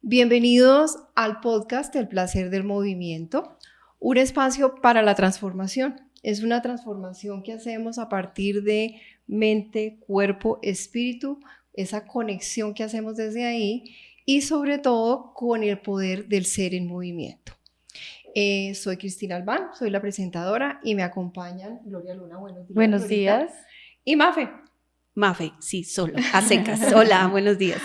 Bienvenidos al podcast El placer del movimiento, un espacio para la transformación. Es una transformación que hacemos a partir de mente, cuerpo, espíritu, esa conexión que hacemos desde ahí y sobre todo con el poder del ser en movimiento. Soy Cristina Albán, soy la presentadora y me acompañan Gloria Luna. Buenos días. Buenos Glorita. días. Y Mafe. Mafe, sí, solo, a secas. Hola, buenos días.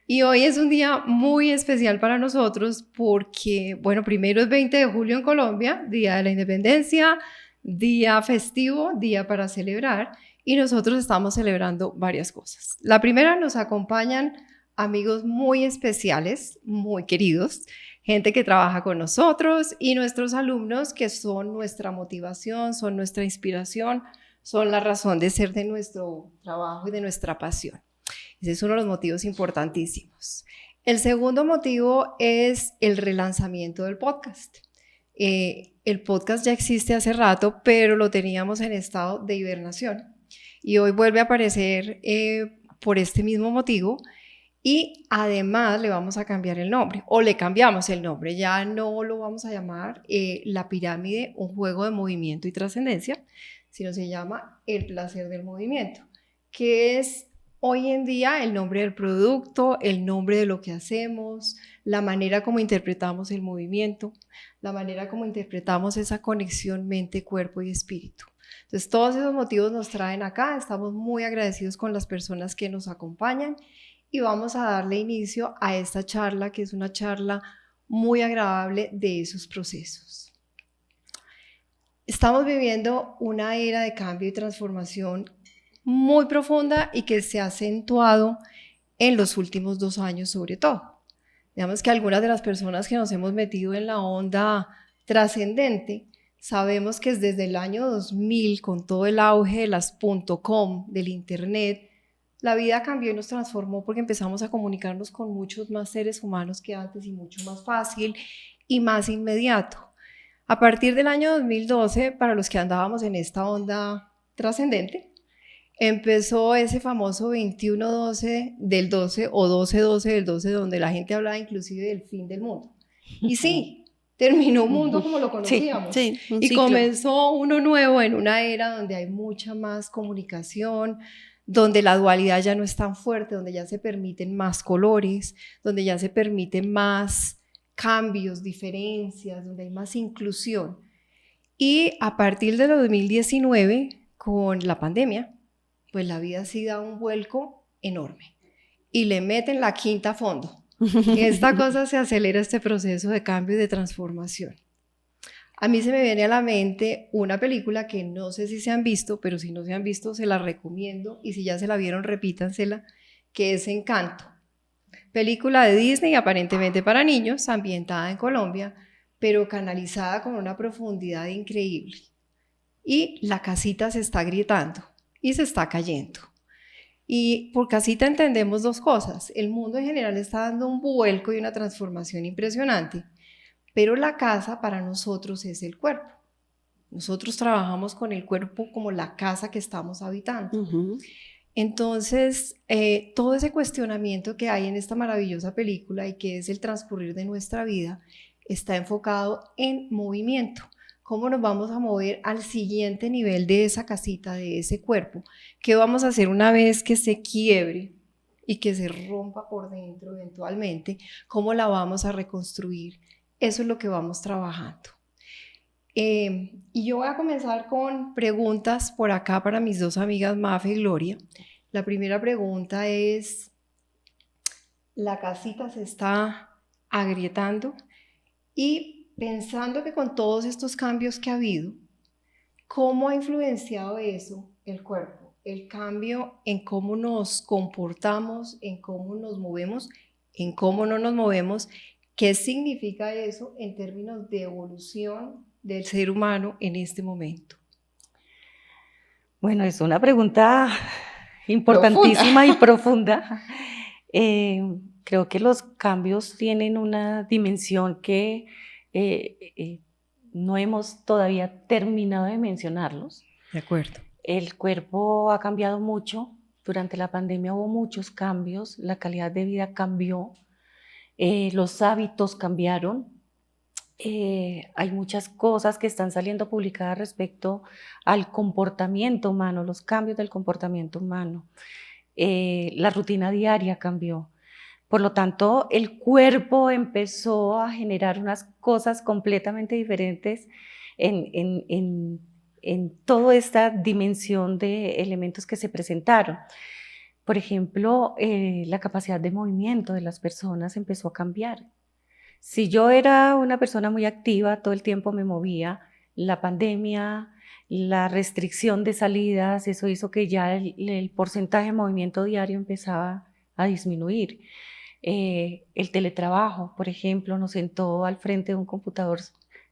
Y hoy es un día muy especial para nosotros porque, bueno, primero es 20 de julio en Colombia, Día de la Independencia, día festivo, día para celebrar, y nosotros estamos celebrando varias cosas. La primera, nos acompañan amigos muy especiales, muy queridos, gente que trabaja con nosotros y nuestros alumnos que son nuestra motivación, son nuestra inspiración, son la razón de ser de nuestro trabajo y de nuestra pasión. Ese es uno de los motivos importantísimos. El segundo motivo es el relanzamiento del podcast. El podcast ya existe hace rato, pero lo teníamos en estado de hibernación y hoy vuelve a aparecer por este mismo motivo y además le vamos a cambiar el nombre o le cambiamos el nombre. Ya no lo vamos a llamar La Pirámide, un juego de movimiento y trascendencia, sino se llama El placer del movimiento, que es hoy en día el nombre del producto, el nombre de lo que hacemos, la manera como interpretamos el movimiento, la manera como interpretamos esa conexión mente, cuerpo y espíritu. Entonces, todos esos motivos nos traen acá. Estamos muy agradecidos con las personas que nos acompañan y vamos a darle inicio a esta charla, que es una charla muy agradable de esos procesos. Estamos viviendo una era de cambio y transformación muy profunda y que se ha acentuado en los últimos 2 años sobre todo. Digamos que algunas de las personas que nos hemos metido en la onda trascendente, sabemos que desde el año 2000, con todo el auge de las .com, del internet, la vida cambió y nos transformó porque empezamos a comunicarnos con muchos más seres humanos que antes y mucho más fácil y más inmediato. A partir del año 2012, para los que andábamos en esta onda trascendente, empezó ese famoso 21-12 del 12 o 12-12 del 12, donde la gente hablaba inclusive del fin del mundo. Y sí, terminó un mundo como lo conocíamos. Sí, y ciclo. Comenzó uno nuevo en una era donde hay mucha más comunicación, donde la dualidad ya no es tan fuerte, donde ya se permiten más colores, donde ya se permiten más cambios, diferencias, donde hay más inclusión. Y a partir de 2019, con la pandemia, pues la vida sí da un vuelco enorme y le meten la quinta a fondo. Esta cosa se acelera, este proceso de cambio y de transformación. A mí se me viene a la mente una película que no sé si se han visto, pero si no se han visto se la recomiendo y si ya se la vieron repítansela, que es Encanto. Película de Disney aparentemente para niños, ambientada en Colombia, pero canalizada con una profundidad increíble. Y la casita se está agrietando y se está cayendo. Y por casita entendemos dos cosas. El mundo en general está dando un vuelco y una transformación impresionante, pero la casa para nosotros es el cuerpo. Nosotros trabajamos con el cuerpo como la casa que estamos habitando. Entonces, todo ese cuestionamiento que hay en esta maravillosa película y que es el transcurrir de nuestra vida, está enfocado en movimiento. ¿Cómo nos vamos a mover al siguiente nivel de esa casita, de ese cuerpo? ¿Qué vamos a hacer una vez que se quiebre y que se rompa por dentro eventualmente? ¿Cómo la vamos a reconstruir? Eso es lo que vamos trabajando. Y yo voy a comenzar con preguntas por acá para mis dos amigas Mafe y Gloria. La primera pregunta es, la casita se está agrietando y pensando que con todos estos cambios que ha habido, ¿cómo ha influenciado eso el cuerpo? El cambio en cómo nos comportamos, en cómo nos movemos, en cómo no nos movemos. ¿Qué significa eso en términos de evolución del ser humano en este momento? Bueno, es una pregunta importantísima y profunda. Creo que los cambios tienen una dimensión que no hemos todavía terminado de mencionarlos. De acuerdo. El cuerpo ha cambiado mucho. Durante la pandemia hubo muchos cambios. La calidad de vida cambió. los hábitos cambiaron. Hay muchas cosas que están saliendo publicadas respecto al comportamiento humano, los cambios del comportamiento humano. La rutina diaria cambió. Por lo tanto, el cuerpo empezó a generar unas cosas completamente diferentes en toda esta dimensión de elementos que se presentaron. Por ejemplo, la capacidad de movimiento de las personas empezó a cambiar. Si yo era una persona muy activa, todo el tiempo me movía, la pandemia, la restricción de salidas, eso hizo que ya el porcentaje de movimiento diario empezaba a disminuir. El teletrabajo, por ejemplo, nos sentó al frente de un computador.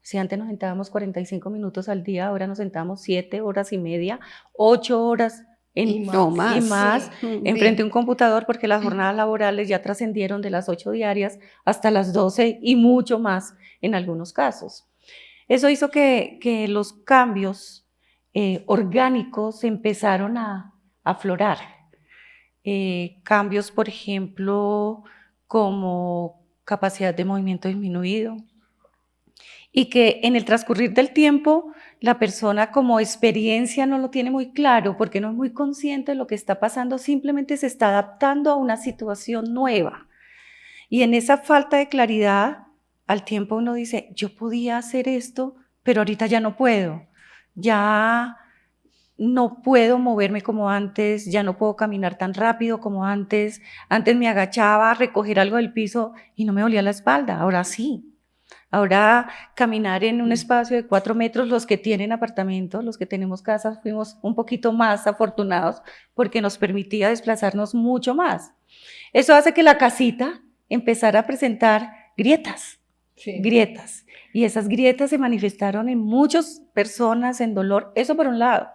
Si antes nos sentábamos 45 minutos al día, ahora nos sentamos 7 horas y media, 8 horas Y más. y más Sí. enfrente de un computador, porque las jornadas laborales ya trascendieron de las 8 diarias hasta las 12 y mucho más en algunos casos. Eso hizo que los cambios orgánicos empezaron a aflorar. Cambios, por ejemplo, como capacidad de movimiento disminuido, y que en el transcurrir del tiempo la persona como experiencia no lo tiene muy claro porque no es muy consciente de lo que está pasando, simplemente se está adaptando a una situación nueva. Y en esa falta de claridad, al tiempo uno dice, yo podía hacer esto, pero ahorita ya no puedo, ya no puedo moverme como antes, ya no puedo caminar tan rápido como antes me agachaba a recoger algo del piso y no me dolía la espalda, ahora sí. Ahora caminar en un espacio de 4 metros, los que tienen apartamentos, los que tenemos casas, fuimos un poquito más afortunados porque nos permitía desplazarnos mucho más. Eso hace que la casita empezara a presentar grietas, grietas. Y esas grietas se manifestaron en muchas personas en dolor, eso por un lado.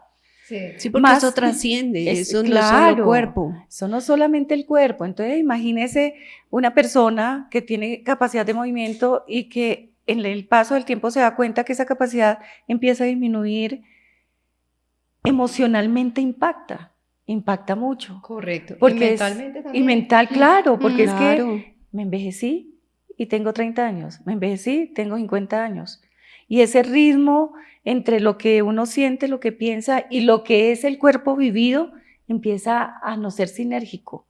Sí, porque eso trasciende, eso no es solo cuerpo. Eso no es solamente el cuerpo. Entonces, imagínese una persona que tiene capacidad de movimiento y que en el paso del tiempo se da cuenta que esa capacidad empieza a disminuir, emocionalmente impacta mucho. Correcto. Porque y mentalmente también. Y mental, claro, porque Claro. es que me envejecí y tengo 30 años, me envejecí, tengo 50 años. Y ese ritmo entre lo que uno siente, lo que piensa y lo que es el cuerpo vivido empieza a no ser sinérgico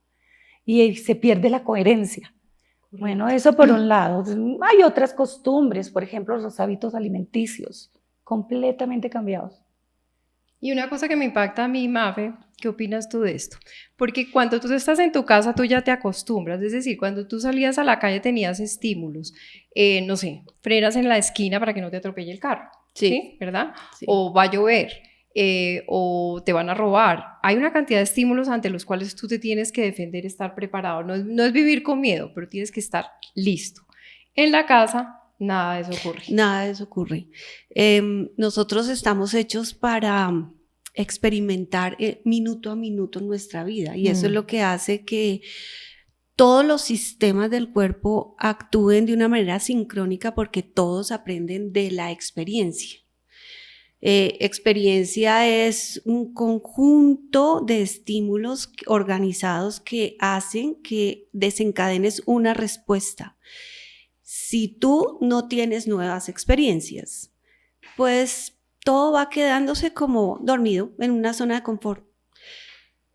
y se pierde la coherencia. Bueno, eso por un lado. Hay otras costumbres, por ejemplo, los hábitos alimenticios, completamente cambiados. Y una cosa que me impacta a mí, Mafe, ¿qué opinas tú de esto? Porque cuando tú estás en tu casa, tú ya te acostumbras, es decir, cuando tú salías a la calle tenías estímulos, no sé, frenas en la esquina para que no te atropelle el carro, ¿sí? ¿Verdad? Sí. O va a llover, o te van a robar. Hay una cantidad de estímulos ante los cuales tú te tienes que defender, estar preparado. No es vivir con miedo, pero tienes que estar listo. En la casa, nada de eso ocurre. Nada de eso ocurre. Nosotros estamos hechos para experimentar minuto a minuto nuestra vida y eso es lo que hace que todos los sistemas del cuerpo actúen de una manera sincrónica porque todos aprenden de la experiencia. Experiencia es un conjunto de estímulos organizados que hacen que desencadenes una respuesta. Si tú no tienes nuevas experiencias, pues todo va quedándose como dormido en una zona de confort.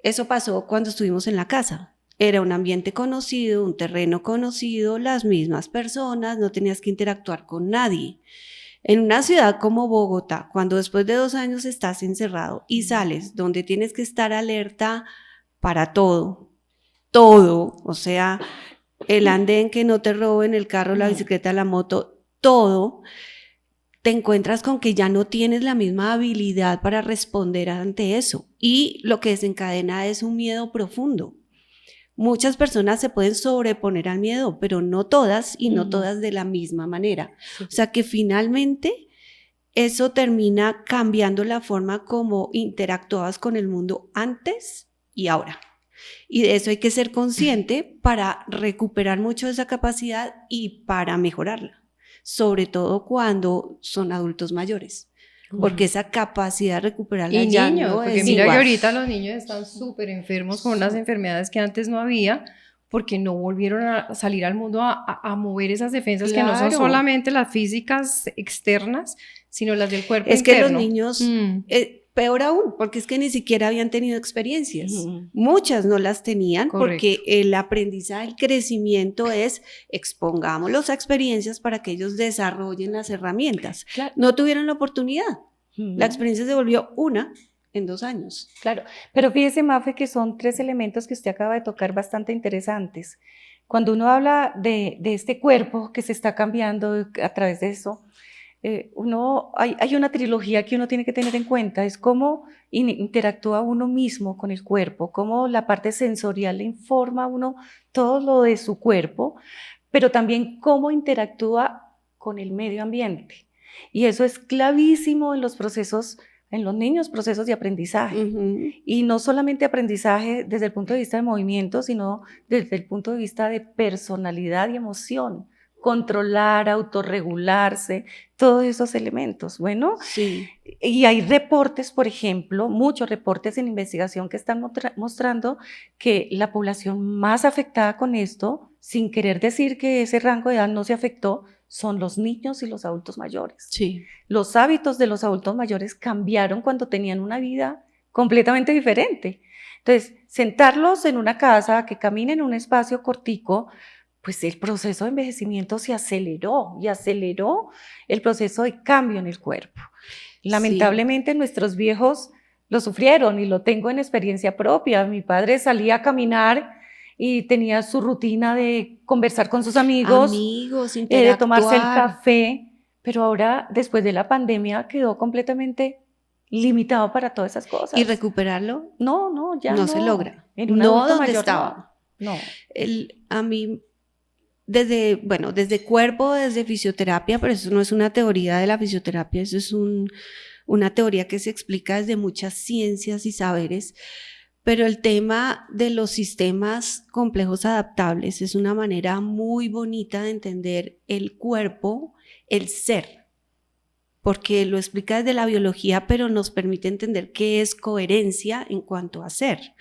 Eso pasó cuando estuvimos en la casa. Era un ambiente conocido, un terreno conocido, las mismas personas, no tenías que interactuar con nadie. En una ciudad como Bogotá, cuando después de 2 años estás encerrado y sales donde tienes que estar alerta para todo, o sea, el andén, que no te roben el carro, la bicicleta, la moto, todo, te encuentras con que ya no tienes la misma habilidad para responder ante eso y lo que desencadena es un miedo profundo. Muchas personas se pueden sobreponer al miedo, pero no todas y no todas de la misma manera. O sea que finalmente eso termina cambiando la forma como interactuabas con el mundo antes y ahora. Y de eso hay que ser consciente para recuperar mucho de esa capacidad y para mejorarla, sobre todo cuando son adultos mayores. Porque esa capacidad de recuperarla y ya niños, no porque es mira igual. que ahorita los niños están súper enfermos con unas enfermedades que antes no había, porque no volvieron a salir al mundo a mover esas defensas que no son Claro. solamente las físicas externas, sino las del cuerpo Es que los interno. niños, peor aún, porque es que ni siquiera habían tenido experiencias. Muchas no las tenían porque el aprendizaje, el crecimiento es expongámoslos a experiencias para que ellos desarrollen las herramientas. Claro. No tuvieron la oportunidad. La experiencia se volvió una en 2 años. Claro, pero fíjese, Mafe, que son 3 elementos que usted acaba de tocar bastante interesantes. Cuando uno habla de este cuerpo que se está cambiando a través de eso, hay una trilogía que uno tiene que tener en cuenta, es cómo interactúa uno mismo con el cuerpo, cómo la parte sensorial le informa a uno todo lo de su cuerpo, pero también cómo interactúa con el medio ambiente. Y eso es clavísimo en los procesos, en los niños, procesos de aprendizaje. Y no solamente aprendizaje desde el punto de vista de movimiento, sino desde el punto de vista de personalidad y emoción. Controlar, autorregularse, todos esos elementos. Bueno, sí. Y hay reportes, por ejemplo, muchos reportes en investigación que están mostrando que la población más afectada con esto, sin querer decir que ese rango de edad no se afectó, son los niños y los adultos mayores. Sí. Los hábitos de los adultos mayores cambiaron cuando tenían una vida completamente diferente. Entonces, sentarlos en una casa, que caminen en un espacio cortico, pues el proceso de envejecimiento se aceleró y aceleró el proceso de cambio en el cuerpo. Lamentablemente nuestros viejos lo sufrieron y lo tengo en experiencia propia. Mi padre salía a caminar y tenía su rutina de conversar con sus amigos, de tomarse el café, pero ahora después de la pandemia quedó completamente limitado para todas esas cosas. ¿Y recuperarlo? No, ya no se logra. En un no adulto donde mayor, estaba. No. A mí, desde cuerpo, desde fisioterapia, pero eso no es una teoría de la fisioterapia, eso es una teoría que se explica desde muchas ciencias y saberes, pero el tema de los sistemas complejos adaptables es una manera muy bonita de entender el cuerpo, el ser, porque lo explica desde la biología, pero nos permite entender qué es coherencia en cuanto a ser.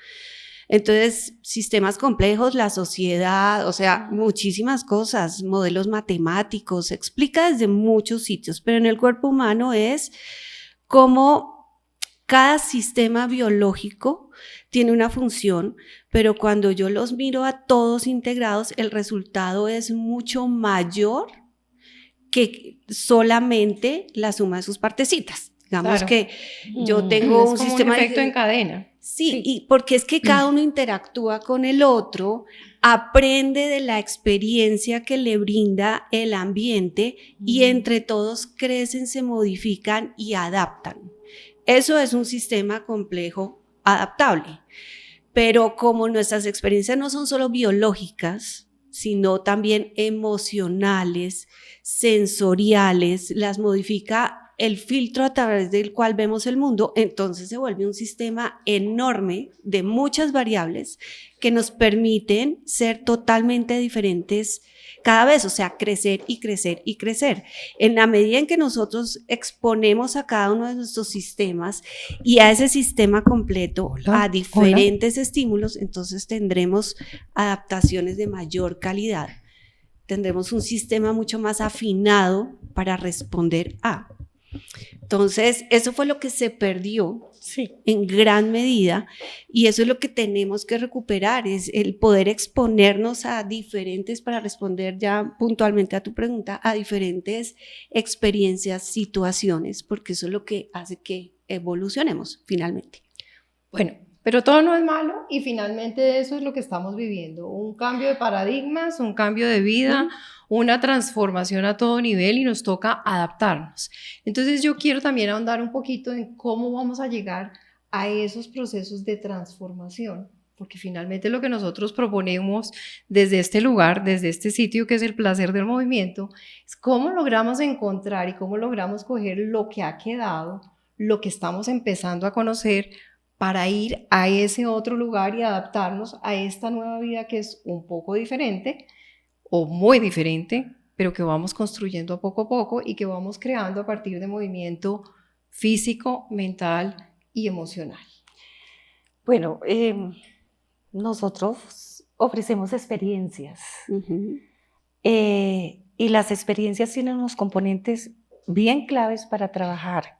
Entonces, sistemas complejos, la sociedad, o sea, muchísimas cosas, modelos matemáticos, se explica desde muchos sitios, pero en el cuerpo humano es como cada sistema biológico tiene una función, pero cuando yo los miro a todos integrados, el resultado es mucho mayor que solamente la suma de sus partecitas. Digamos que yo tengo es un como sistema un efecto en cadena. Sí, y porque es que cada uno interactúa con el otro, aprende de la experiencia que le brinda el ambiente y entre todos crecen, se modifican y adaptan. Eso es un sistema complejo adaptable. Pero como nuestras experiencias no son solo biológicas, sino también emocionales, sensoriales, las modifica el filtro a través del cual vemos el mundo, entonces se vuelve un sistema enorme de muchas variables que nos permiten ser totalmente diferentes cada vez, o sea, crecer y crecer y crecer. En la medida en que nosotros exponemos a cada uno de nuestros sistemas y a ese sistema completo a diferentes estímulos, entonces tendremos adaptaciones de mayor calidad. Tendremos un sistema mucho más afinado para responder a. Entonces, eso fue lo que se perdió en gran medida y eso es lo que tenemos que recuperar, es el poder exponernos a diferentes, para responder ya puntualmente a tu pregunta, a diferentes experiencias, situaciones, porque eso es lo que hace que evolucionemos finalmente. Bueno, pero todo no es malo y finalmente eso es lo que estamos viviendo, un cambio de paradigmas, un cambio de vida, una transformación a todo nivel y nos toca adaptarnos. Entonces yo quiero también ahondar un poquito en cómo vamos a llegar a esos procesos de transformación, porque finalmente lo que nosotros proponemos desde este lugar, desde este sitio que es el placer del movimiento, es cómo logramos encontrar y cómo logramos coger lo que ha quedado, lo que estamos empezando a conocer, para ir a ese otro lugar y adaptarnos a esta nueva vida que es un poco diferente o muy diferente, pero que vamos construyendo a poco y que vamos creando a partir de movimiento físico, mental y emocional. Bueno, nosotros ofrecemos experiencias. Ujú. Y las experiencias tienen unos componentes bien claves para trabajar.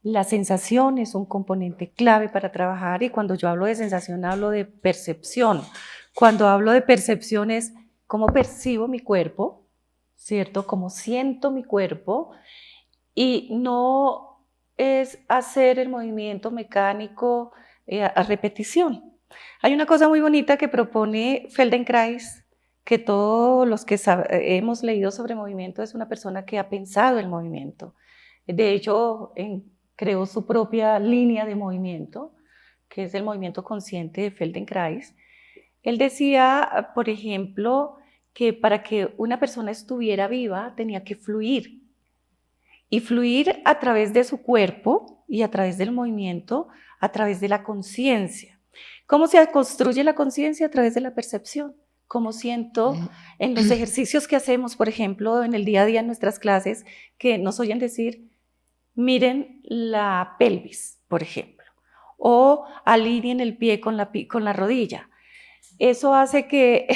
La sensación es un componente clave para trabajar, y cuando yo hablo de sensación hablo de percepción. Cuando hablo de percepción es cómo percibo mi cuerpo, ¿cierto? Cómo siento mi cuerpo, y no es hacer el movimiento mecánico a repetición. Hay una cosa muy bonita que propone Feldenkrais, que todos los que hemos leído sobre movimiento, es una persona que ha pensado el movimiento. De hecho, creó su propia línea de movimiento, que es el movimiento consciente de Feldenkrais. Él decía, por ejemplo, que para que una persona estuviera viva tenía que fluir. Y fluir a través de su cuerpo y a través del movimiento, a través de la conciencia. ¿Cómo se construye la conciencia? A través de la percepción. Cómo siento en los ejercicios que hacemos, por ejemplo, en el día a día en nuestras clases, que nos oyen decir, miren la pelvis, por ejemplo, o alineen el pie con la rodilla. Eso hace que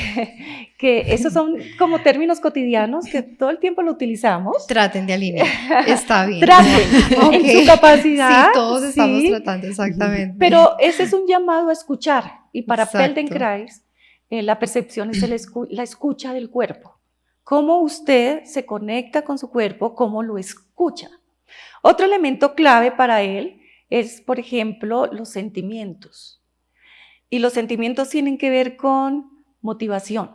esos son como términos cotidianos que todo el tiempo lo utilizamos. Traten de alinear, está bien. Traten Ok. en su capacidad. Sí, todos estamos sí, tratando, exactamente. pero ese es un llamado a escuchar, y para Exacto. Feldenkrais la percepción es la escucha del cuerpo. Cómo usted se conecta con su cuerpo, cómo lo escucha. Otro elemento clave para él es, por ejemplo, los sentimientos. Y los sentimientos tienen que ver con motivación.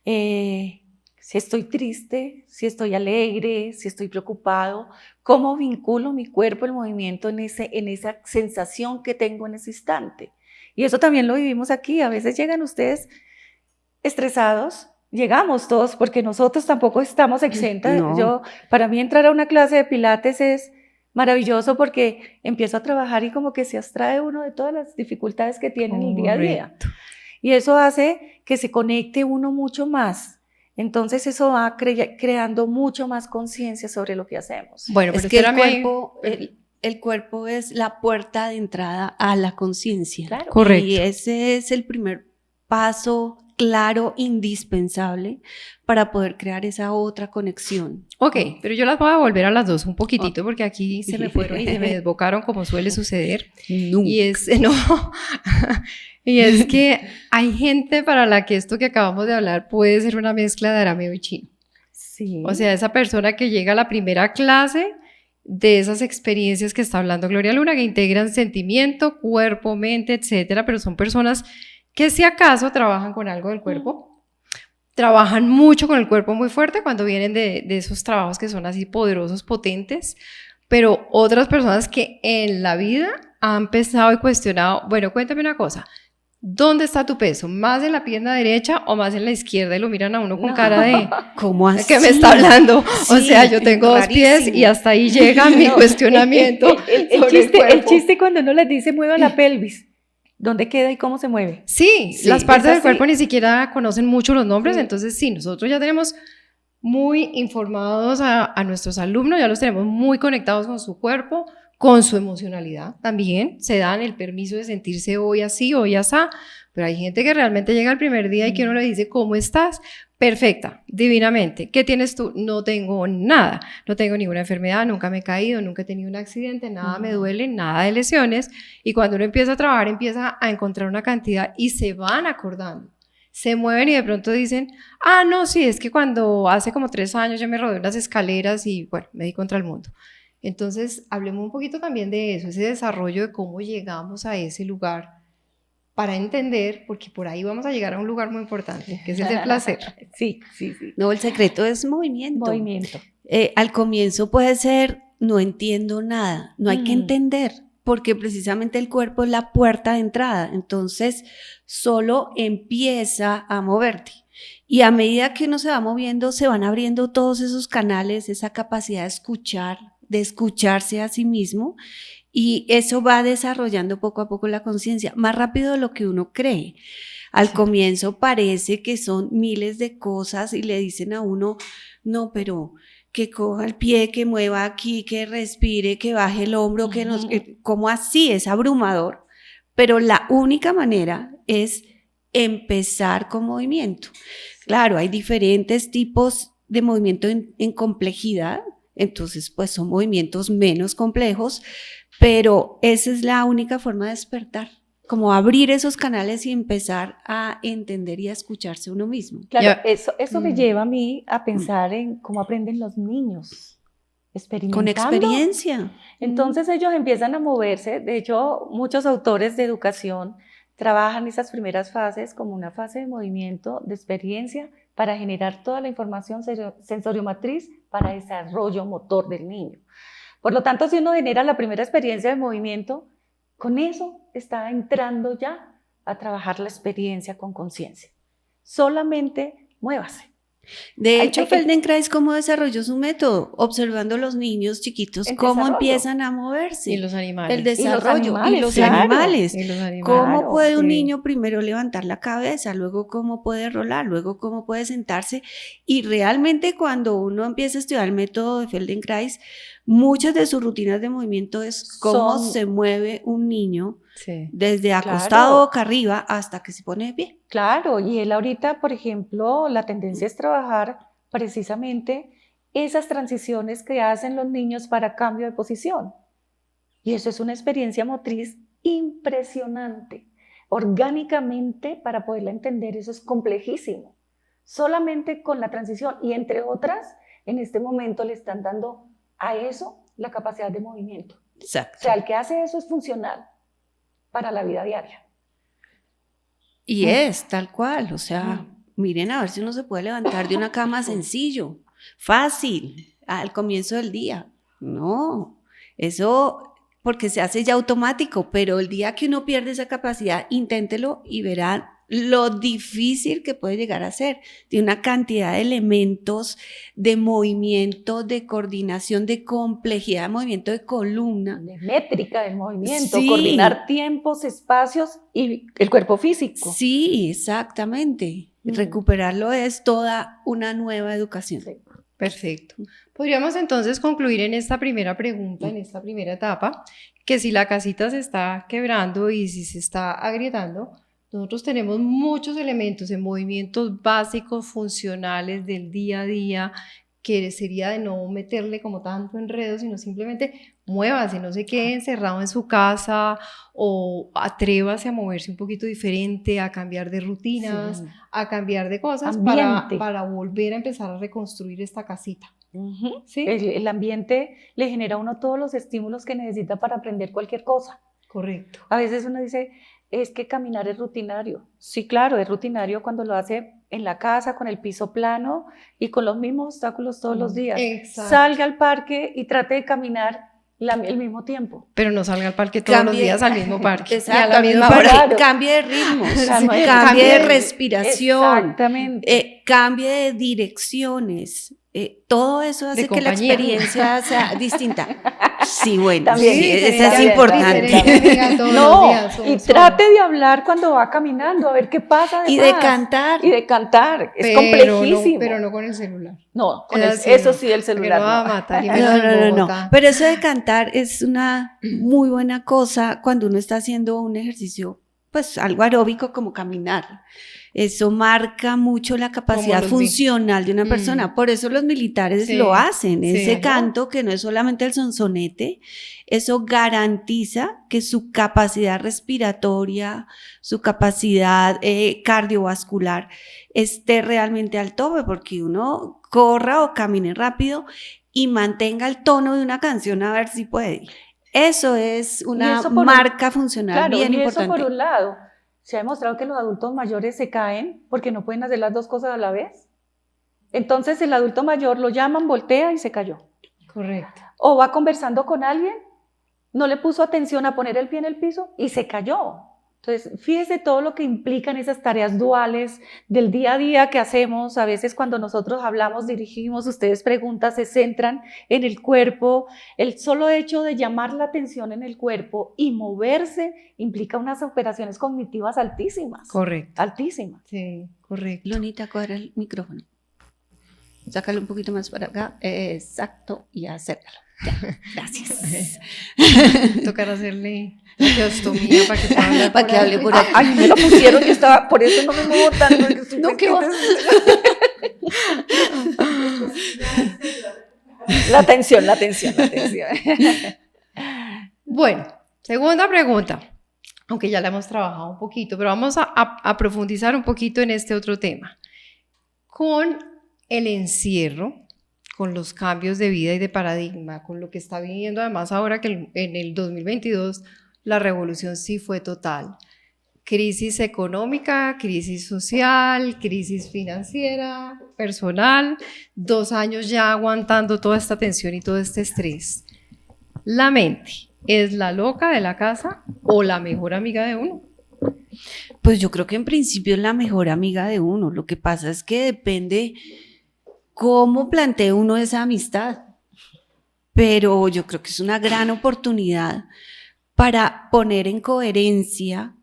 Si estoy triste, si estoy alegre, si estoy preocupado, ¿cómo vinculo mi cuerpo, el movimiento en esa sensación que tengo en ese instante? Y eso también lo vivimos aquí. A veces llegan ustedes estresados, llegamos todos, porque nosotros tampoco estamos exentas. No. Para mí entrar a una clase de pilates es maravilloso, porque empiezo a trabajar y como que se abstrae uno de todas las dificultades que tiene en el día a día. Correcto. Y eso hace que se conecte uno mucho más. Entonces eso va creando mucho más conciencia sobre lo que hacemos. Bueno, Es pero que espérame. el cuerpo es la puerta de entrada a la conciencia. Claro. Correcto. Y ese es el primer paso claro, indispensable para poder crear esa otra conexión. Ok, pero yo las voy a volver a las dos un poquitito, porque aquí se me fueron y se me desbocaron, como suele suceder. Y es que hay gente para la que esto que acabamos de hablar puede ser una mezcla de arameo y chino. Sí. O sea, esa persona que llega a la primera clase de esas experiencias que está hablando Gloria Luna, que integran sentimiento, cuerpo, mente, etcétera, pero son personas que si acaso trabajan con algo del cuerpo, trabajan mucho con el cuerpo muy fuerte cuando vienen de esos trabajos que son así poderosos, potentes, pero otras personas que en la vida han pensado y cuestionado, bueno, cuéntame una cosa, ¿dónde está tu peso? ¿Más en la pierna derecha o más en la izquierda? Y lo miran a uno con cara de, ¿Cómo así? ¿qué me está hablando? Sí, o sea, yo tengo dos pies y hasta ahí llega mi cuestionamiento. El chiste cuando uno les dice mueva la pelvis, ¿dónde queda y cómo se mueve? Sí, Sí, las partes es del así. cuerpo ni siquiera conocen mucho los nombres, Sí. entonces sí, nosotros ya tenemos muy informados a nuestros alumnos, ya los tenemos muy conectados con su cuerpo, con su emocionalidad también, se dan el permiso de sentirse hoy así, hoy asá, pero hay gente que realmente llega el primer día y que uno le dice, ¿cómo estás? Perfecta, divinamente. ¿Qué tienes tú? No tengo nada, no tengo ninguna enfermedad, nunca me he caído, nunca he tenido un accidente, nada me duele, nada de lesiones, y cuando uno empieza a trabajar, empieza a encontrar una cantidad y se van acordando. Se mueven y de pronto dicen, ah, no, sí, es que cuando hace como 3 años yo me rodé unas escaleras y bueno, me di contra el mundo. Entonces, hablemos un poquito también de eso, ese desarrollo de cómo llegamos a ese lugar para entender, porque por ahí vamos a llegar a un lugar muy importante, que es el del placer. Sí, sí, sí. No, el secreto es movimiento. Movimiento. Al comienzo puede ser, no entiendo nada, no hay que entender, porque precisamente el cuerpo es la puerta de entrada, entonces solo empieza a moverte. Y a medida que uno se va moviendo, se van abriendo todos esos canales, esa capacidad de escuchar, de escucharse a sí mismo, y eso va desarrollando poco a poco la conciencia, más rápido de lo que uno cree. Al comienzo parece que son miles de cosas y le dicen a uno, no, pero que coja el pie, que mueva aquí, que respire, que baje el hombro, ¿cómo así? Es abrumador. Pero la única manera es empezar con movimiento. Claro, hay diferentes tipos de movimiento en complejidad, entonces pues son movimientos menos complejos, pero esa es la única forma de despertar, como abrir esos canales y empezar a entender y a escucharse uno mismo. Claro, eso me Mm. lleva a mí a pensar en cómo aprenden los niños, experimentando. Con experiencia. Entonces ellos empiezan a moverse. De hecho, muchos autores de educación trabajan esas primeras fases como una fase de movimiento, de experiencia, para generar toda la información sensoriomotriz para desarrollo motor del niño. Por lo tanto, si uno genera la primera experiencia de movimiento, con eso está entrando ya a trabajar la experiencia con conciencia. Solamente muévase. De hecho, Feldenkrais, ¿cómo desarrolló su método? Observando a los niños chiquitos, cómo empiezan a moverse. Y los animales. El desarrollo. Y los claro. animales. Y los animales. ¿Cómo Claro, puede un sí. niño primero levantar la cabeza, luego cómo puede rolar, luego cómo puede sentarse? Y realmente cuando uno empieza a estudiar el método de Feldenkrais, muchas de sus rutinas de movimiento es cómo se mueve un niño Sí. desde Claro. acostado boca arriba hasta que se pone de pie. Claro, y él ahorita, por ejemplo, la tendencia es trabajar precisamente esas transiciones que hacen los niños para cambio de posición. Y eso es una experiencia motriz impresionante. Orgánicamente, para poderla entender, eso es complejísimo. Solamente con la transición y entre otras, en este momento le están dando a eso la capacidad de movimiento. Exacto. O sea, el que hace eso es funcional para la vida diaria. Y es tal cual, o sea, miren a ver si uno se puede levantar de una cama sencillo, fácil, al comienzo del día. No, eso porque se hace ya automático, pero el día que uno pierde esa capacidad, inténtelo y verán lo difícil que puede llegar a ser. De una cantidad de elementos de movimiento, de coordinación, de complejidad de movimiento de columna. De métrica del movimiento, Sí. coordinar tiempos, espacios y el cuerpo físico. Sí, exactamente. Recuperarlo es toda una nueva educación. Sí. Perfecto. Podríamos entonces concluir en esta primera pregunta, en esta primera etapa, que si la casita se está quebrando y si se está agrietando, nosotros tenemos muchos elementos en movimientos básicos, funcionales del día a día, que sería de no meterle como tanto enredo, sino simplemente muévase, no se quede encerrado en su casa o atrévase a moverse un poquito diferente, a cambiar de rutinas, Sí. a cambiar de cosas Ambiente. para volver a empezar a reconstruir esta casita. Ujú. ¿Sí? El ambiente le genera a uno todos los estímulos que necesita para aprender cualquier cosa. Correcto. A veces uno dice, es que caminar es rutinario. Sí, claro, es rutinario cuando lo hace en la casa, con el piso plano y con los mismos obstáculos todos los días. Exacto. Salga al parque y trate de caminar el mismo tiempo. Pero no salga al parque todos los Cambie- días al mismo parque. Exacto, y a la al mismo misma parque. hora. Claro. Cambie de ritmos, Cambie- cambie de cambie- respiración, Exactamente. cambie de direcciones. Todo eso hace De que la compañía. experiencia sea distinta. Sí, bueno, También, sí, sí, esa es también, importante. Diferente amiga todos los No, días, y somos- trate de hablar cuando va caminando, a ver qué pasa. Y de paz. cantar. Y de cantar. Es pero complejísimo. No, pero no con el celular. No, con Es eso así, sí, el porque celular no va a no. matar y No, menos en no, no. Bogotá. Pero eso de cantar es una muy buena cosa cuando uno está haciendo un ejercicio, pues algo aeróbico como caminar. Eso marca mucho la capacidad los funcional de una persona. Por eso los militares Sí, lo hacen. sí. Ese canto, que no es solamente el sonsonete, eso garantiza que su capacidad respiratoria, su capacidad cardiovascular esté realmente al tope, porque uno corra o camine rápido y mantenga el tono de una canción a ver si puede. Eso es una eso por un- marca funcional Claro, bien y importante. eso por un lado. Se ha demostrado que los adultos mayores se caen porque no pueden hacer las dos cosas a la vez. Entonces el adulto mayor lo llaman, voltea y se cayó. Correcto. O va conversando con alguien, no le puso atención a poner el pie en el piso y se cayó. Entonces, fíjese todo lo que implican esas tareas duales del día a día que hacemos. A veces cuando nosotros hablamos, dirigimos, ustedes preguntan, se centran en el cuerpo. El solo hecho de llamar la atención en el cuerpo y moverse implica unas operaciones cognitivas altísimas. Correcto. Altísimas. Sí, correcto. Lonita, cuadra el micrófono. sácalo un poquito más para acá, exacto, y acércalo. Ya, gracias. Tocar hacerle traqueostomía para que pueda hablar Para que hable ahí. por aquí. Ay, me lo pusieron, yo estaba, por eso no me muevo tanto. No, ¿qué va? La atención, la atención, la atención. Bueno, segunda pregunta, aunque ya la hemos trabajado un poquito, pero vamos a profundizar un poquito en este otro tema. Con el encierro, con los cambios de vida y de paradigma, con lo que está viviendo además ahora que en el 2022 la revolución sí fue total. Crisis económica, crisis social, crisis financiera, personal, 2 años ya aguantando toda esta tensión y todo este estrés. La mente, ¿es la loca de la casa o la mejor amiga de uno? Pues yo creo que en principio es la mejor amiga de uno. Lo que pasa es que depende cómo plantee uno esa amistad. Pero yo creo que es una gran oportunidad para poner en coherencia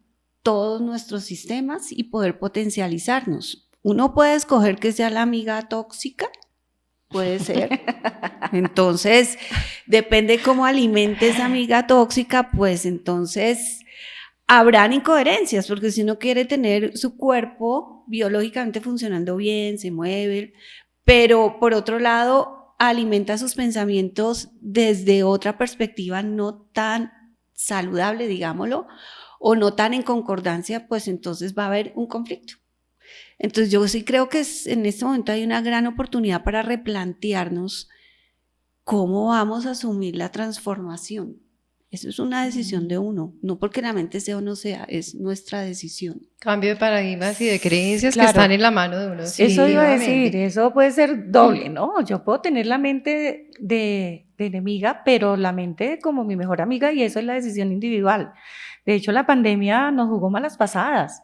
todos nuestros sistemas y poder potencializarnos. Uno puede escoger que sea la amiga tóxica, puede ser. Entonces, depende cómo alimente esa amiga tóxica, pues entonces habrán incoherencias, porque si uno quiere tener su cuerpo biológicamente funcionando bien, se mueve, pero por otro lado alimenta sus pensamientos desde otra perspectiva no tan saludable, digámoslo, o no tan en concordancia, pues entonces va a haber un conflicto. Entonces yo sí creo que en este momento hay una gran oportunidad para replantearnos cómo vamos a asumir la transformación. Eso es una decisión de uno, no porque la mente sea o no sea, es nuestra decisión. Cambio de paradigmas y de creencias Claro. que están en la mano de uno. Eso iba a definitivamente. decir, eso puede ser doble, ¿no? Yo puedo tener la mente de enemiga, pero la mente como mi mejor amiga, y eso es la decisión individual. De hecho, la pandemia nos jugó malas pasadas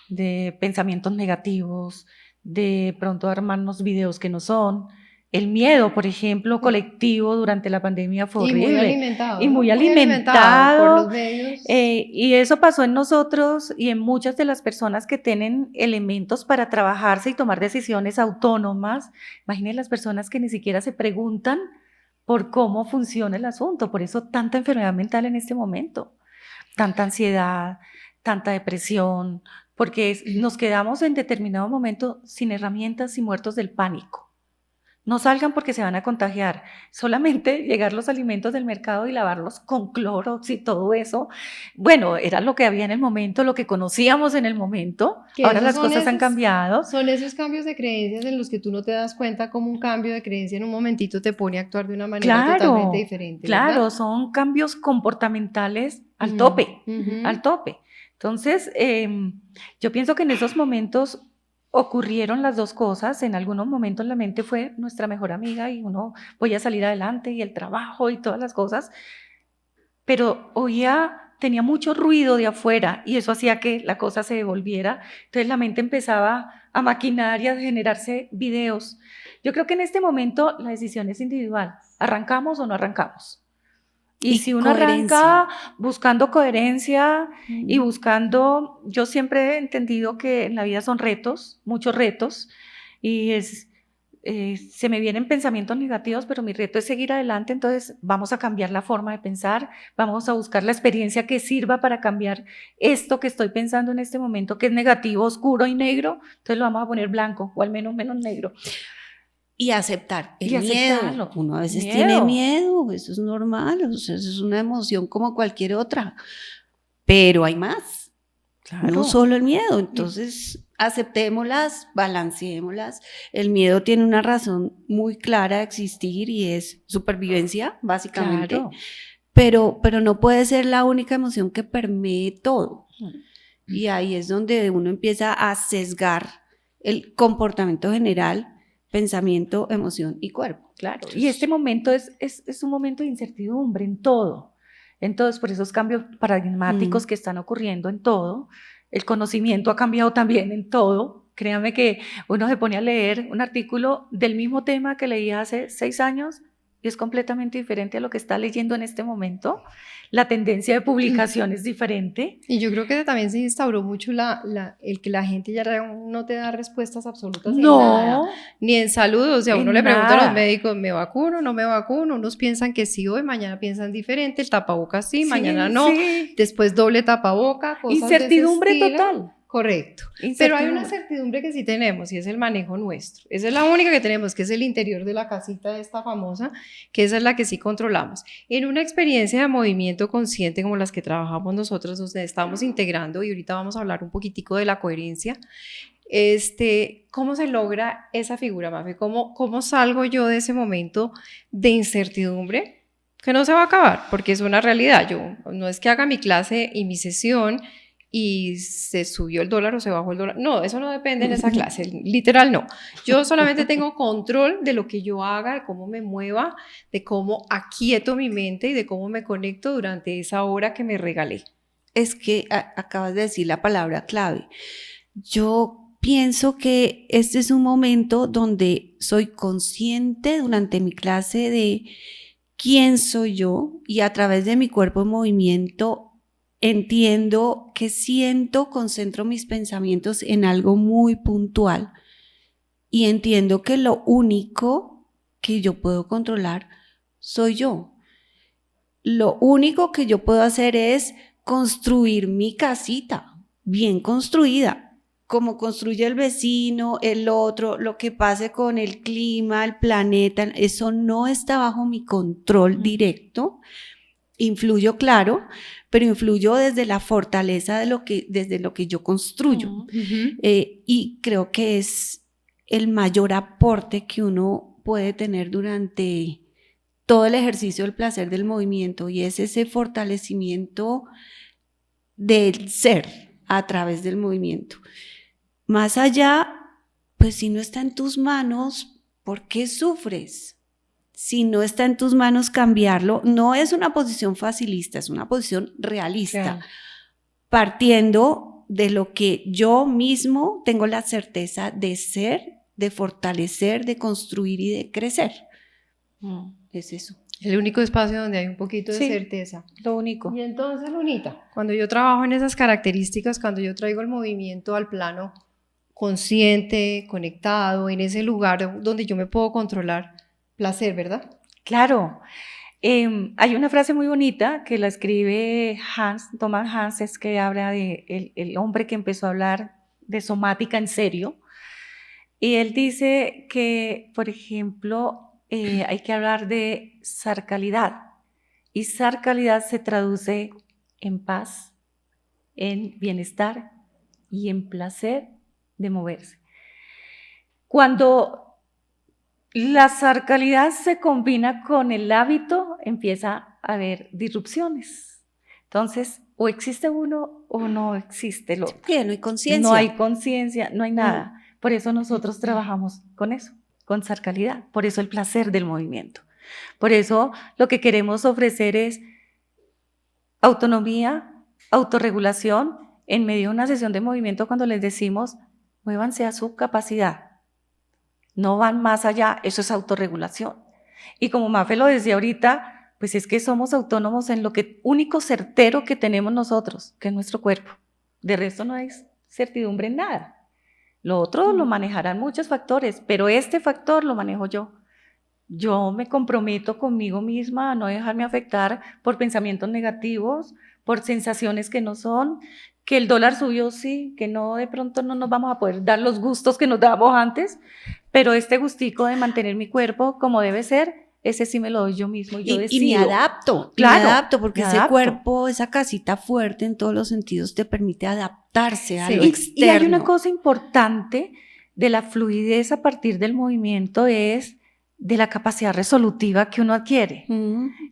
de pensamientos negativos, de pronto armarnos videos que no son. El miedo, por ejemplo, colectivo durante la pandemia fue Y muy horrible. alimentado. Y ¿no? muy Por alimentado. los medios. Y eso pasó en nosotros y en muchas de las personas que tienen elementos para trabajarse y tomar decisiones autónomas. Imaginen las personas que ni siquiera se preguntan por cómo funciona el asunto. Por eso tanta enfermedad mental en este momento, tanta ansiedad, tanta depresión, porque nos quedamos en determinado momento sin herramientas y muertos del pánico. No salgan porque se van a contagiar. Solamente llegar los alimentos del mercado y lavarlos con Clorox y todo eso. Bueno, era lo que había en el momento, lo que conocíamos en el momento. Que Ahora esos las son cosas han esos- cambiado. Son esos cambios de creencias en los que tú no te das cuenta cómo un cambio de creencia en un momentito te pone a actuar de una manera totalmente diferente. Claro, ¿verdad? son cambios comportamentales al tope, Ujú. al tope. Entonces, yo pienso que en esos momentos ocurrieron las dos cosas. En algunos momentos la mente fue nuestra mejor amiga y uno voy a salir adelante y el trabajo y todas las cosas, pero tenía mucho ruido de afuera y eso hacía que la cosa se devolviera. Entonces la mente empezaba a maquinar y a generarse videos. Yo creo que en este momento la decisión es individual. ¿Arrancamos o no arrancamos? Y si uno coherencia. arranca buscando coherencia y buscando, yo siempre he entendido que en la vida son retos, muchos retos, y se me vienen pensamientos negativos, pero mi reto es seguir adelante, entonces vamos a cambiar la forma de pensar, vamos a buscar la experiencia que sirva para cambiar esto que estoy pensando en este momento, que es negativo, oscuro y negro, entonces lo vamos a poner blanco o al menos menos negro. Y aceptar el Y miedo. aceptarlo. Uno a veces Miedo. tiene miedo, eso es normal, o sea, eso es una emoción como cualquier otra, pero hay más, no solo el miedo. Entonces, aceptémoslas, balanceémoslas. El miedo tiene una razón muy clara de existir y es supervivencia, básicamente, Claro. pero no puede ser la única emoción que permee todo. Y ahí es donde uno empieza a sesgar el comportamiento general, pensamiento, emoción y cuerpo. Claro, y este momento es un momento de incertidumbre en todo. Entonces, por esos cambios paradigmáticos que están ocurriendo en todo, el conocimiento ha cambiado también en todo. Créame que uno se pone a leer un artículo del mismo tema que leía hace 6 años y es completamente diferente a lo que está leyendo en este momento. La tendencia de publicación es diferente. Y yo creo que también se instauró mucho el que la gente ya no te da respuestas absolutas en No, nada, ni en salud. O sea, en uno le pregunta a los nada. médicos, ¿me vacuno, no me vacuno? Unos piensan que sí hoy, mañana piensan diferente, el tapabocas sí, mañana no, Sí. después doble tapaboca, cosas de ese Incertidumbre estilo. total. Correcto. Pero hay una Incertidumbre. certidumbre que sí tenemos y es el manejo nuestro. Esa es la única que tenemos, que es el interior de la casita esta famosa, que esa es la que sí controlamos. En una experiencia de movimiento consciente como las que trabajamos nosotros, donde estamos integrando, y ahorita vamos a hablar un poquitico de la coherencia, ¿cómo se logra esa figura, Mafe? ¿Cómo salgo yo de ese momento de incertidumbre? Que no se va a acabar, porque es una realidad. Yo no es que haga mi clase y mi sesión y se subió el dólar o se bajó el dólar. No, eso no depende en esa clase, literal no. Yo solamente tengo control de lo que yo haga, de cómo me mueva, de cómo aquieto mi mente y de cómo me conecto durante esa hora que me regalé. Es que acabas de decir la palabra clave. Yo pienso que este es un momento donde soy consciente durante mi clase de quién soy yo y a través de mi cuerpo en movimiento entiendo que siento, concentro mis pensamientos en algo muy puntual y entiendo que lo único que yo puedo controlar soy yo. Lo único que yo puedo hacer es construir mi casita bien construida, como construye el vecino, el otro, lo que pase con el clima, el planeta, eso no está bajo mi control directo. Influyo, claro, pero influyo desde la fortaleza desde lo que yo construyo. Y creo que es el mayor aporte que uno puede tener durante todo el ejercicio del placer del movimiento, y es ese fortalecimiento del ser a través del movimiento. Más allá, pues si no está en tus manos, ¿por qué sufres? Si no está en tus manos cambiarlo, no es una posición facilista, es una posición realista, Claro. Partiendo de lo que yo mismo tengo la certeza de ser, de fortalecer, de construir y de crecer. Es eso. El único espacio donde hay un poquito de Sí. certeza. Lo único. Y entonces, Lunita, cuando yo trabajo en esas características, cuando yo traigo el movimiento al plano consciente, conectado, en ese lugar donde yo me puedo controlar, placer, ¿verdad? Claro. Hay una frase muy bonita que la escribe Thomas Hans, es que habla de el hombre que empezó a hablar de somática en serio. Y él dice que, por ejemplo, hay que hablar de sarcalidad. Y sarcalidad se traduce en paz, en bienestar y en placer de moverse. Cuando la sarcalidad se combina con el hábito, empieza a haber disrupciones. Entonces, o existe uno o no existe el otro. Que no hay conciencia. No hay conciencia, no hay nada. Por eso nosotros trabajamos con eso, con sarcalidad. Por eso el placer del movimiento. Por eso lo que queremos ofrecer es autonomía, autorregulación en medio de una sesión de movimiento, cuando les decimos, muévanse a su capacidad. No van más allá, eso es autorregulación. Y como Mafe lo decía ahorita, pues es que somos autónomos en lo único certero que tenemos nosotros, que es nuestro cuerpo. De resto no hay certidumbre en nada. Lo otro lo manejarán muchos factores, pero este factor lo manejo yo. Yo me comprometo conmigo misma a no dejarme afectar por pensamientos negativos, por sensaciones que no son, que el dólar subió, sí, que no, de pronto no nos vamos a poder dar los gustos que nos dábamos antes, pero este gustico de mantener mi cuerpo como debe ser, ese sí me lo doy yo mismo. Yo Y me adapto, Claro, me adapto, porque me ese adapto. cuerpo, esa casita fuerte en todos los sentidos te permite adaptarse a Sí. lo Y externo. hay una cosa importante de la fluidez a partir del movimiento, es de la capacidad resolutiva que uno adquiere.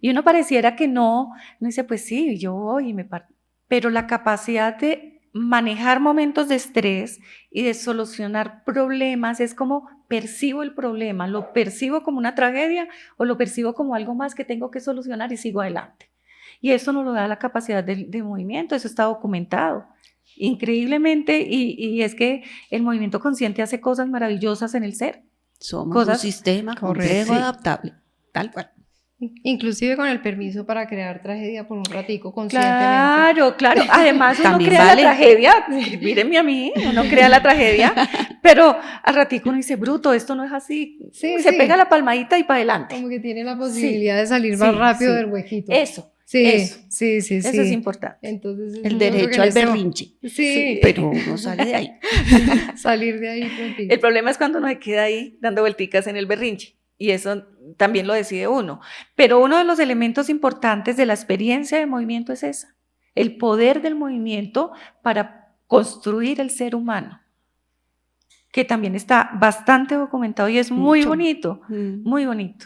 Y uno pareciera que no, uno dice, pues sí, yo voy y me parto. Pero la capacidad de manejar momentos de estrés y de solucionar problemas es como percibo el problema, lo percibo como una tragedia o lo percibo como algo más que tengo que solucionar y sigo adelante. Y eso nos lo da la capacidad de movimiento, eso está documentado increíblemente, y es que el movimiento consciente hace cosas maravillosas en el ser. Somos Cosas- un sistema Correcto. complejo, Sí. adaptable, tal cual. Inclusive con el permiso para crear tragedia por un ratico conscientemente. Claro. Además uno También crea vale. la tragedia, mírenme a mí, uno crea la tragedia, pero al ratico uno dice, bruto, esto no es así. Sí, Se sí. pega la palmadita y para adelante. Como que tiene la posibilidad de salir sí, más rápido sí. del huequito. Eso. Sí, eso. sí. Eso es importante. Entonces, El yo creo que derecho en al este berrinche. Sí, Pero uno sale de ahí. salir de ahí prontito. El problema es cuando uno se queda ahí dando vuelticas en el berrinche. Y eso también lo decide uno. Pero uno de los elementos importantes de la experiencia de movimiento es esa. El poder del movimiento para construir el ser humano. Que también está bastante documentado y es muy Mucho. bonito. Muy bonito.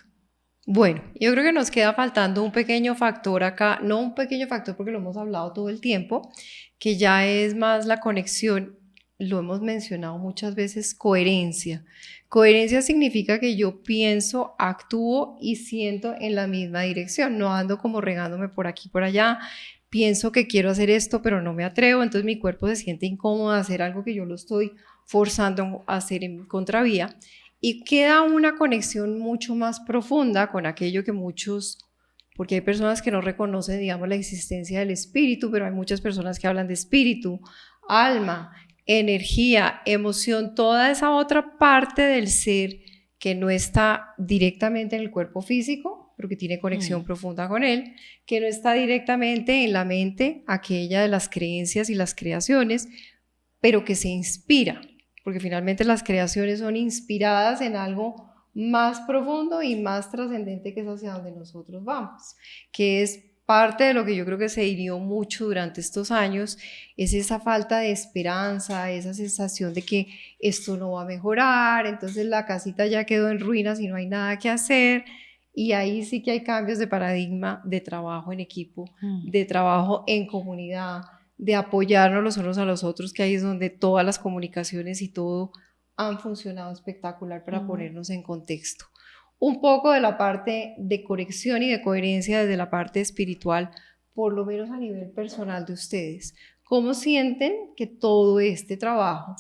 Bueno, yo creo que nos queda faltando un pequeño factor acá, no un pequeño factor porque lo hemos hablado todo el tiempo, que ya es más la conexión, lo hemos mencionado muchas veces, coherencia. Coherencia significa que yo pienso, actúo y siento en la misma dirección, no ando como regándome por aquí, por allá, pienso que quiero hacer esto, pero no me atrevo, entonces mi cuerpo se siente incómodo a hacer algo que yo lo estoy forzando a hacer en contravía. Y queda una conexión mucho más profunda con aquello que muchos, porque hay personas que no reconocen, digamos, la existencia del espíritu, pero hay muchas personas que hablan de espíritu, alma, energía, emoción, toda esa otra parte del ser que no está directamente en el cuerpo físico, pero que tiene conexión profunda con él, que no está directamente en la mente, aquella de las creencias y las creaciones, pero que se inspira. Porque finalmente las creaciones son inspiradas en algo más profundo y más trascendente que es hacia donde nosotros vamos, que es parte de lo que yo creo que se hirió mucho durante estos años, es esa falta de esperanza, esa sensación de que esto no va a mejorar, entonces la casita ya quedó en ruinas y no hay nada que hacer, y ahí sí que hay cambios de paradigma de trabajo en equipo, de trabajo en comunidad, de apoyarnos los unos a los otros, que ahí es donde todas las comunicaciones y todo han funcionado espectacular para ponernos en contexto. Un poco de la parte de conexión y de coherencia desde la parte espiritual, por lo menos a nivel personal de ustedes. ¿Cómo sienten que todo este trabajo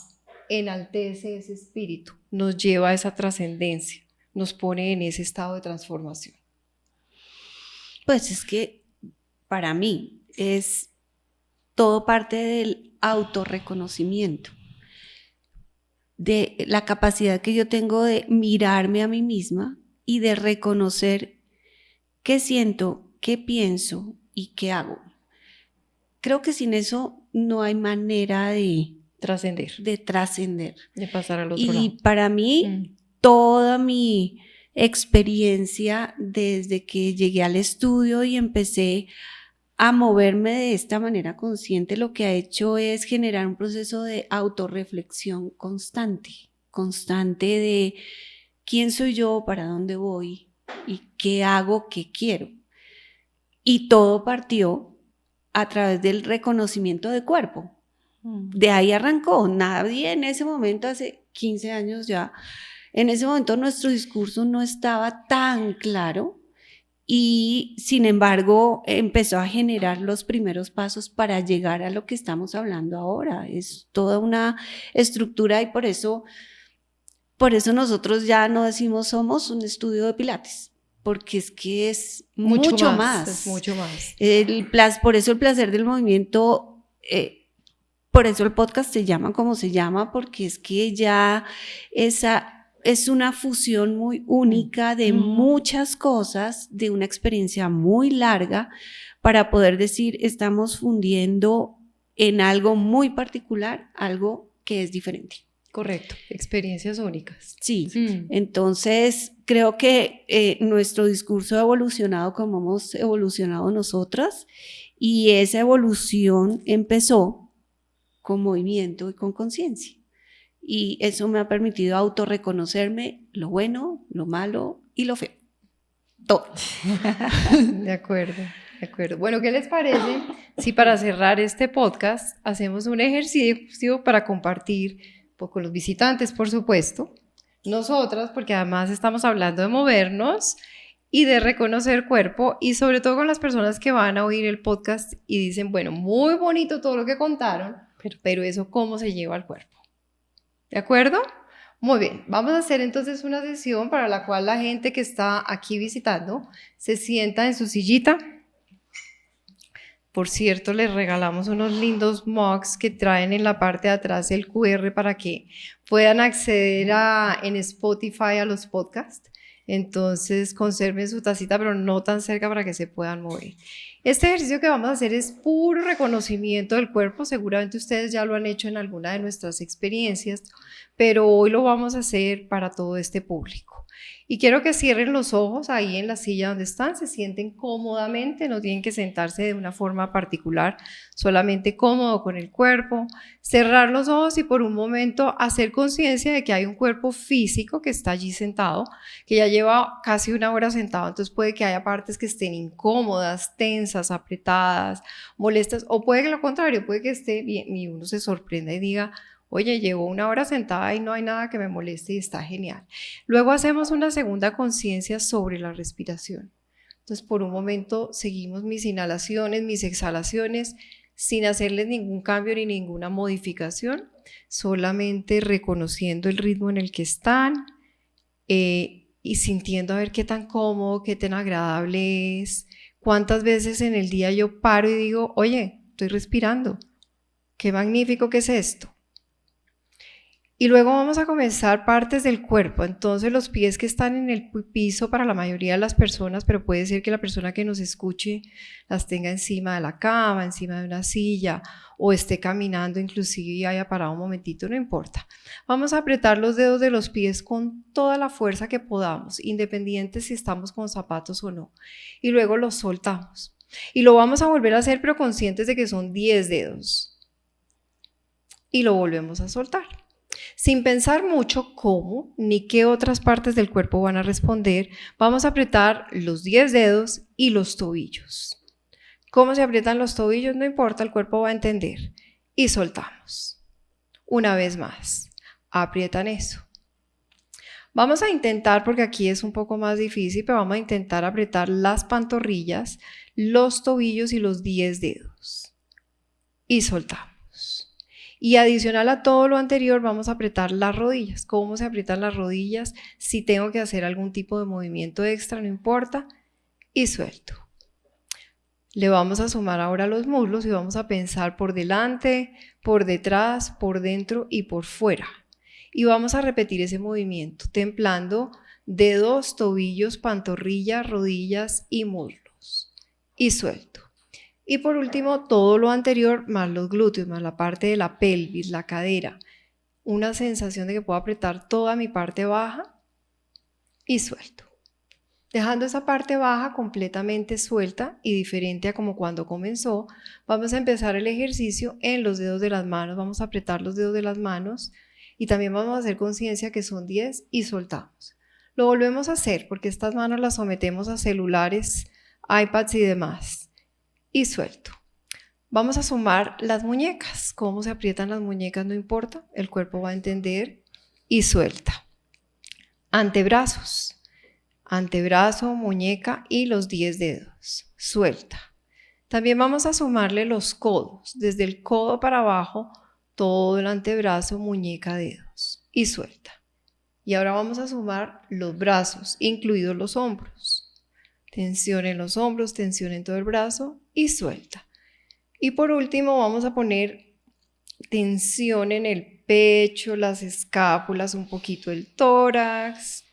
enaltece ese espíritu, nos lleva a esa trascendencia, nos pone en ese estado de transformación? Pues es que para mí es todo parte del autorreconocimiento, de la capacidad que yo tengo de mirarme a mí misma y de reconocer qué siento, qué pienso y qué hago. Creo que sin eso no hay manera de trascender, de pasar al otro lado. Y para mí, toda mi experiencia desde que llegué al estudio y empecé a moverme de esta manera consciente, lo que ha hecho es generar un proceso de autorreflexión constante de quién soy yo, para dónde voy y qué hago, qué quiero. Y todo partió a través del reconocimiento de cuerpo. De ahí arrancó. Nadie en ese momento, hace 15 años ya, en ese momento nuestro discurso no estaba tan claro. Y sin embargo empezó a generar los primeros pasos para llegar a lo que estamos hablando ahora. Es toda una estructura y por eso nosotros ya no decimos somos un estudio de Pilates, porque es que es mucho más. Es mucho más. Por eso el placer del movimiento, por eso el podcast se llama como se llama, porque es que ya esa es una fusión muy única de muchas cosas, de una experiencia muy larga, para poder decir, estamos fundiendo en algo muy particular, algo que es diferente. Correcto, experiencias únicas. Sí, entonces creo que nuestro discurso ha evolucionado como hemos evolucionado nosotras, y esa evolución empezó con movimiento y con conciencia. Y eso me ha permitido autorreconocerme lo bueno, lo malo y lo feo. Todo. De acuerdo. Bueno, ¿qué les parece si para cerrar este podcast hacemos un ejercicio para compartir con los visitantes, por supuesto, nosotras, porque además estamos hablando de movernos y de reconocer cuerpo, y sobre todo con las personas que van a oír el podcast y dicen, bueno, muy bonito todo lo que contaron, pero eso ¿cómo se lleva al cuerpo? ¿De acuerdo? Muy bien, vamos a hacer entonces una sesión para la cual la gente que está aquí visitando se sienta en su sillita. Por cierto, les regalamos unos lindos mugs que traen en la parte de atrás el QR para que puedan acceder en Spotify a los podcasts. Entonces, conserven su tacita, pero no tan cerca para que se puedan mover. Este ejercicio que vamos a hacer es puro reconocimiento del cuerpo. Seguramente ustedes ya lo han hecho en alguna de nuestras experiencias, pero hoy lo vamos a hacer para todo este público. Y quiero que cierren los ojos ahí en la silla donde están, se sienten cómodamente, no tienen que sentarse de una forma particular, solamente cómodo con el cuerpo, cerrar los ojos y por un momento hacer conciencia de que hay un cuerpo físico que está allí sentado, que ya lleva casi una hora sentado, entonces puede que haya partes que estén incómodas, tensas, apretadas, molestas, o puede que lo contrario, puede que esté bien y uno se sorprenda y diga, oye, llevo una hora sentada y no hay nada que me moleste y está genial. Luego hacemos una segunda conciencia sobre la respiración. Entonces, por un momento seguimos mis inhalaciones, mis exhalaciones, sin hacerles ningún cambio ni ninguna modificación, solamente reconociendo el ritmo en el que están y sintiendo a ver qué tan cómodo, qué tan agradable es. Cuántas veces en el día yo paro y digo, oye, estoy respirando, qué magnífico que es esto. Y luego vamos a comenzar partes del cuerpo. Entonces los pies que están en el piso para la mayoría de las personas, pero puede ser que la persona que nos escuche las tenga encima de la cama, encima de una silla o esté caminando inclusive y haya parado un momentito, no importa. Vamos a apretar los dedos de los pies con toda la fuerza que podamos, independiente si estamos con zapatos o no. Y luego los soltamos. Y lo vamos a volver a hacer, pero conscientes de que son 10 dedos. Y lo volvemos a soltar. Sin pensar mucho cómo ni qué otras partes del cuerpo van a responder, vamos a apretar los 10 dedos y los tobillos. ¿Cómo se aprietan los tobillos? No importa, el cuerpo va a entender. Y soltamos. Una vez más, aprietan eso. Vamos a intentar, porque aquí es un poco más difícil, pero vamos a intentar apretar las pantorrillas, los tobillos y los 10 dedos. Y soltamos. Y adicional a todo lo anterior, vamos a apretar las rodillas. ¿Cómo se aprietan las rodillas? Si tengo que hacer algún tipo de movimiento extra, no importa. Y suelto. Le vamos a sumar ahora los muslos y vamos a pensar por delante, por detrás, por dentro y por fuera. Y vamos a repetir ese movimiento, templando dedos, tobillos, pantorrillas, rodillas y muslos. Y suelto. Y por último, todo lo anterior más los glúteos, más la parte de la pelvis, la cadera. Una sensación de que puedo apretar toda mi parte baja y suelto. Dejando esa parte baja completamente suelta y diferente a como cuando comenzó, vamos a empezar el ejercicio en los dedos de las manos. Vamos a apretar los dedos de las manos y también vamos a hacer conciencia que son 10 y soltamos. Lo volvemos a hacer porque estas manos las sometemos a celulares, iPads y demás. Y suelto. Vamos a sumar las muñecas. Cómo se aprietan las muñecas no importa, el cuerpo va a entender. Y suelta. Antebrazos. Antebrazo, muñeca y los 10 dedos. Suelta. También vamos a sumarle los codos. Desde el codo para abajo, todo el antebrazo, muñeca, dedos. Y suelta. Y ahora vamos a sumar los brazos, incluidos los hombros. Tensión en los hombros, tensión en todo el brazo y suelta. Y por último vamos a poner tensión en el pecho, las escápulas, un poquito el tórax,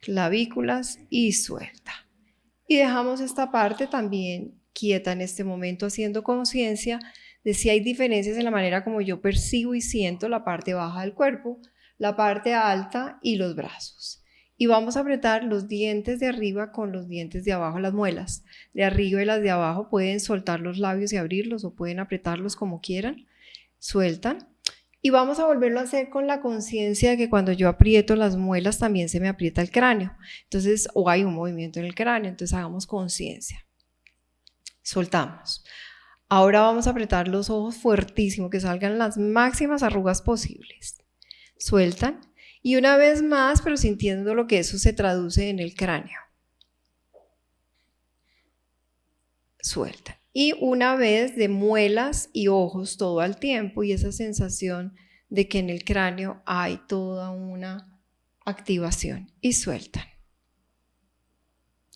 clavículas y suelta. Y dejamos esta parte también quieta en este momento, haciendo conciencia de si hay diferencias en la manera como yo percibo y siento la parte baja del cuerpo, la parte alta y los brazos. Y vamos a apretar los dientes de arriba con los dientes de abajo, las muelas de arriba y las de abajo. Pueden soltar los labios y abrirlos o pueden apretarlos como quieran. Sueltan. Y vamos a volverlo a hacer con la conciencia de que cuando yo aprieto las muelas también se me aprieta el cráneo. Entonces, o hay un movimiento en el cráneo, entonces hagamos conciencia. Soltamos. Ahora vamos a apretar los ojos fuertísimo, que salgan las máximas arrugas posibles. Sueltan. Y una vez más, pero sintiendo lo que eso se traduce en el cráneo. Suelta. Y una vez de muelas y ojos todo al tiempo y esa sensación de que en el cráneo hay toda una activación y sueltan.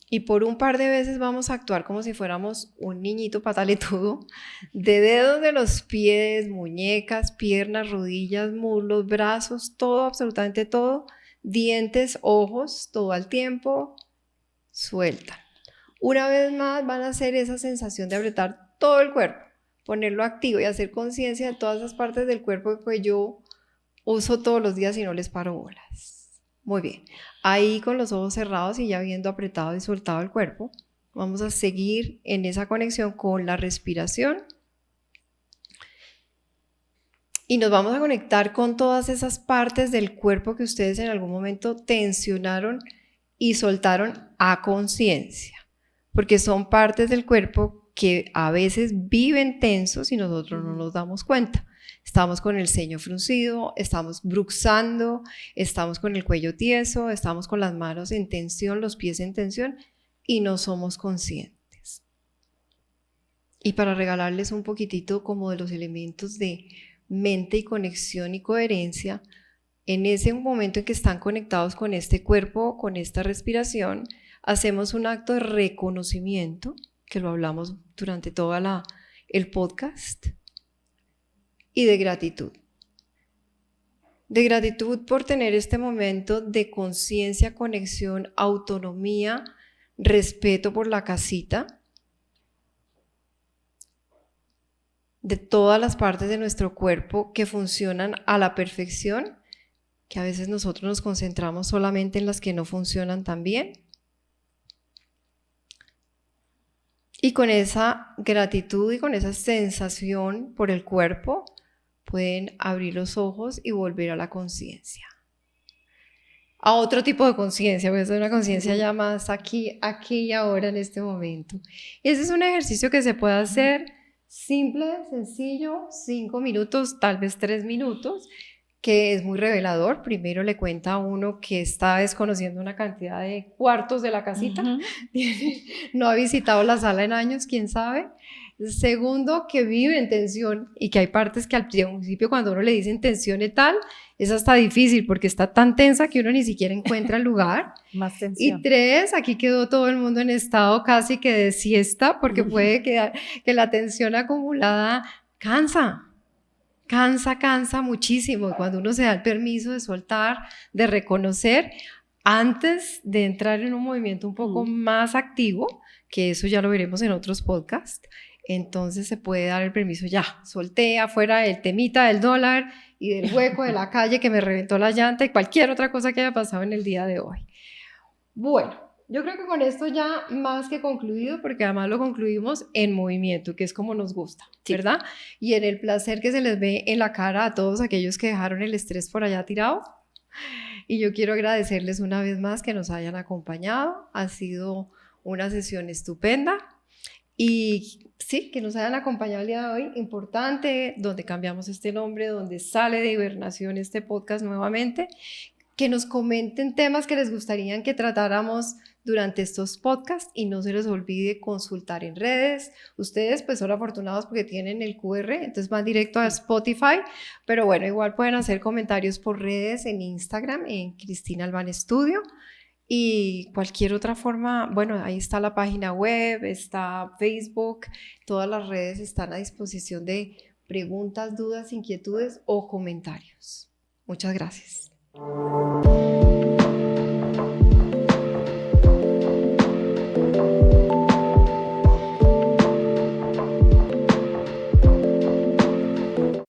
Y por un par de veces vamos a actuar como si fuéramos un niñito pataletudo, de dedos de los pies, muñecas, piernas, rodillas, muslos, brazos, todo, absolutamente todo, dientes, ojos, todo al tiempo, sueltan. Una vez más van a hacer esa sensación de apretar todo el cuerpo, ponerlo activo y hacer conciencia de todas esas partes del cuerpo que yo uso todos los días y no les paro bolas. Muy bien, ahí con los ojos cerrados y ya habiendo apretado y soltado el cuerpo, vamos a seguir en esa conexión con la respiración y nos vamos a conectar con todas esas partes del cuerpo que ustedes en algún momento tensionaron y soltaron a conciencia, porque son partes del cuerpo que a veces viven tensos y nosotros no nos damos cuenta. Estamos con el ceño fruncido, estamos bruxando, estamos con el cuello tieso, estamos con las manos en tensión, los pies en tensión y no somos conscientes. Y para regalarles un poquitito como de los elementos de mente y conexión y coherencia, en ese momento en que están conectados con este cuerpo, con esta respiración, hacemos un acto de reconocimiento, que lo hablamos durante todo el podcast, y de gratitud. De gratitud por tener este momento de conciencia, conexión, autonomía, respeto por la casita, de todas las partes de nuestro cuerpo que funcionan a la perfección, que a veces nosotros nos concentramos solamente en las que no funcionan tan bien. Y con esa gratitud y con esa sensación por el cuerpo, pueden abrir los ojos y volver a la conciencia. A otro tipo de conciencia, porque es una conciencia ya más aquí y ahora en este momento. Ese es un ejercicio que se puede hacer simple, sencillo, 5 minutos, tal vez 3 minutos, que es muy revelador. Primero le cuenta a uno que está desconociendo una cantidad de cuartos de la casita, no ha visitado la sala en años, quién sabe. Segundo, que vive en tensión y que hay partes que al principio cuando uno le dicen tensión y tal, es hasta difícil porque está tan tensa que uno ni siquiera encuentra el lugar. Más tensión. Y 3, aquí quedó todo el mundo en estado casi que de siesta porque puede quedar que la tensión acumulada cansa muchísimo. Y cuando uno se da el permiso de soltar, de reconocer, antes de entrar en un movimiento un poco más activo, que eso ya lo veremos en otros podcasts, entonces se puede dar el permiso, ya, solté afuera el temita del dólar y del hueco de la calle que me reventó la llanta y cualquier otra cosa que haya pasado en el día de hoy. Bueno, yo creo que con esto ya más que concluido, porque además lo concluimos en movimiento, que es como nos gusta, ¿verdad? Y en el placer que se les ve en la cara a todos aquellos que dejaron el estrés por allá tirado. Y yo quiero agradecerles una vez más que nos hayan acompañado. Ha sido una sesión estupenda. Y sí, que nos hayan acompañado el día de hoy, importante, donde cambiamos este nombre, donde sale de hibernación este podcast nuevamente, que nos comenten temas que les gustaría que tratáramos durante estos podcasts y no se les olvide consultar en redes. Ustedes pues son afortunados porque tienen el QR, entonces van directo a Spotify, pero bueno, igual pueden hacer comentarios por redes, en Instagram, en Cristina Albán Studio. Y cualquier otra forma, bueno, ahí está la página web, está Facebook, todas las redes están a disposición de preguntas, dudas, inquietudes o comentarios. Muchas gracias.